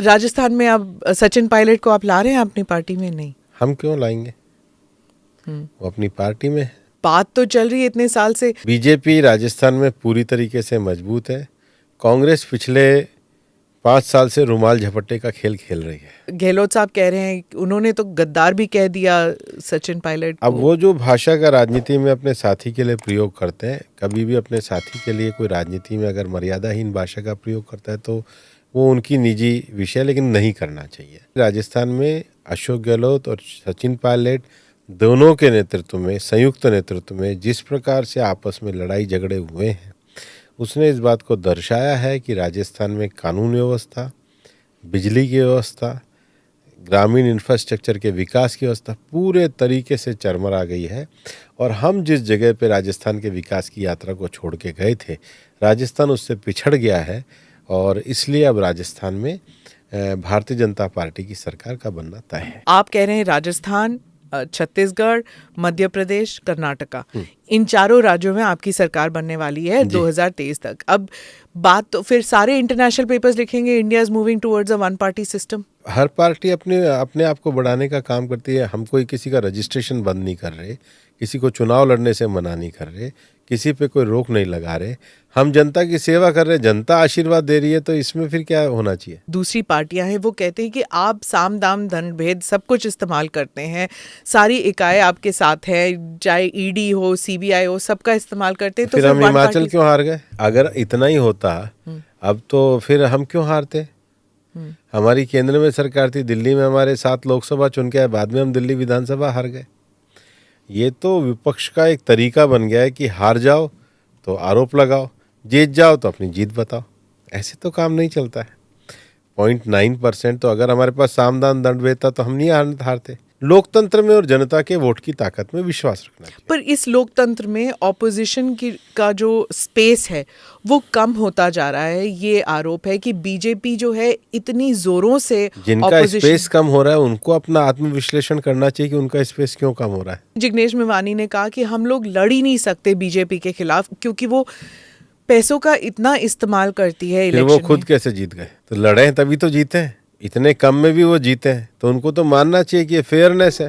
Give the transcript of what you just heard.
राजस्थान में अब सचिन पायलट को आप ला रहे हैं अपनी पार्टी में? नहीं, हम क्यों लाएंगे, वो अपनी पार्टी में है। बात तो चल रही है इतने साल से। बीजेपी राजस्थान में पूरी तरीके से मजबूत है। कांग्रेस पिछले 5 साल से रुमाल झपट्टे का खेल खेल रही है। गहलोत साहब कह रहे हैं, उन्होंने तो गद्दार भी कह दिया सचिन पायलट को। अब वो जो भाषा का राजनीति में अपने साथी के लिए प्रयोग करते हैं, कभी भी अपने साथी के लिए कोई राजनीति में अगर मर्यादाहीन भाषा का प्रयोग करता है तो वो उनकी निजी विषय, लेकिन नहीं करना चाहिए। राजस्थान में अशोक गहलोत और सचिन पायलट दोनों के नेतृत्व में, संयुक्त नेतृत्व में जिस प्रकार से आपस में लड़ाई झगड़े हुए हैं, उसने इस बात को दर्शाया है कि राजस्थान में कानून व्यवस्था, बिजली की व्यवस्था, ग्रामीण इंफ्रास्ट्रक्चर के विकास की व्यवस्था पूरे तरीके से चरमरा गई है। और हम जिस जगह पे राजस्थान के विकास की यात्रा को छोड़ के गए थे, राजस्थान उससे पिछड़ गया है। और इसलिए अब राजस्थान में भारतीय जनता पार्टी की सरकार का बनना तय है। आप कह रहे हैं राजस्थान, छत्तीसगढ़, मध्य प्रदेश, कर्नाटका, इन चारों राज्यों में आपकी सरकार बनने वाली है 2023 तक। अब बात तो फिर सारे इंटरनेशनल पेपर्स लिखेंगे India is moving towards a one party system. Her party अपने आप को बढ़ाने का काम करती है। हम कोई किसी का रजिस्ट्रेशन बंद नहीं कर रहे, किसी को चुनाव लड़ने से मना नहीं कर रहे, किसी पे कोई रोक नहीं लगा रहे। हम जनता की सेवा कर रहे हैं, जनता आशीर्वाद दे रही है, तो इसमें फिर क्या होना चाहिए। दूसरी पार्टियां हैं वो कहते हैं कि आप साम दाम दंड भेद सब कुछ इस्तेमाल करते हैं, सारी इकाई आपके साथ है, चाहे ईडी हो, सीबीआई हो, सबका इस्तेमाल करते हैं। तो फिर हम हिमाचल क्यों हार गए? अगर इतना ही होता अब तो फिर हम क्यों हारते? हमारी केंद्र में सरकार थी, दिल्ली में हमारे 7 लोकसभा चुन के आए, बाद में हम दिल्ली विधानसभा हार गए। ये तो विपक्ष का एक तरीका बन गया है कि हार जाओ तो आरोप लगाओ, जीत जाओ तो अपनी जीत बताओ। ऐसे तो काम नहीं चलता है। 0.9% तो अगर हमारे पास सामदान दंड भेद था तो हम नहीं हारते। लोकतंत्र में और जनता के वोट की ताकत में विश्वास रखना चाहिए। पर इस लोकतंत्र में ऑपोजिशन की का जो स्पेस है वो कम होता जा रहा है। ये आरोप है कि बीजेपी जो है इतनी जोरों से, जिनका स्पेस कम हो रहा है उनको अपना आत्मविश्लेषण करना चाहिए कि उनका स्पेस क्यों कम हो रहा है। जिग्नेश मेवानी ने कहा कि हम लोग लड़ ही नहीं सकते बीजेपी के खिलाफ क्योंकि वो पैसों का इतना इस्तेमाल करती है इलेक्शन में। वो खुद कैसे जीत गए? तो लड़े हैं तभी तो जीते हैं। इतने कम में भी वो जीते हैं, तो उनको तो मानना चाहिए कि ये फेयरनेस है।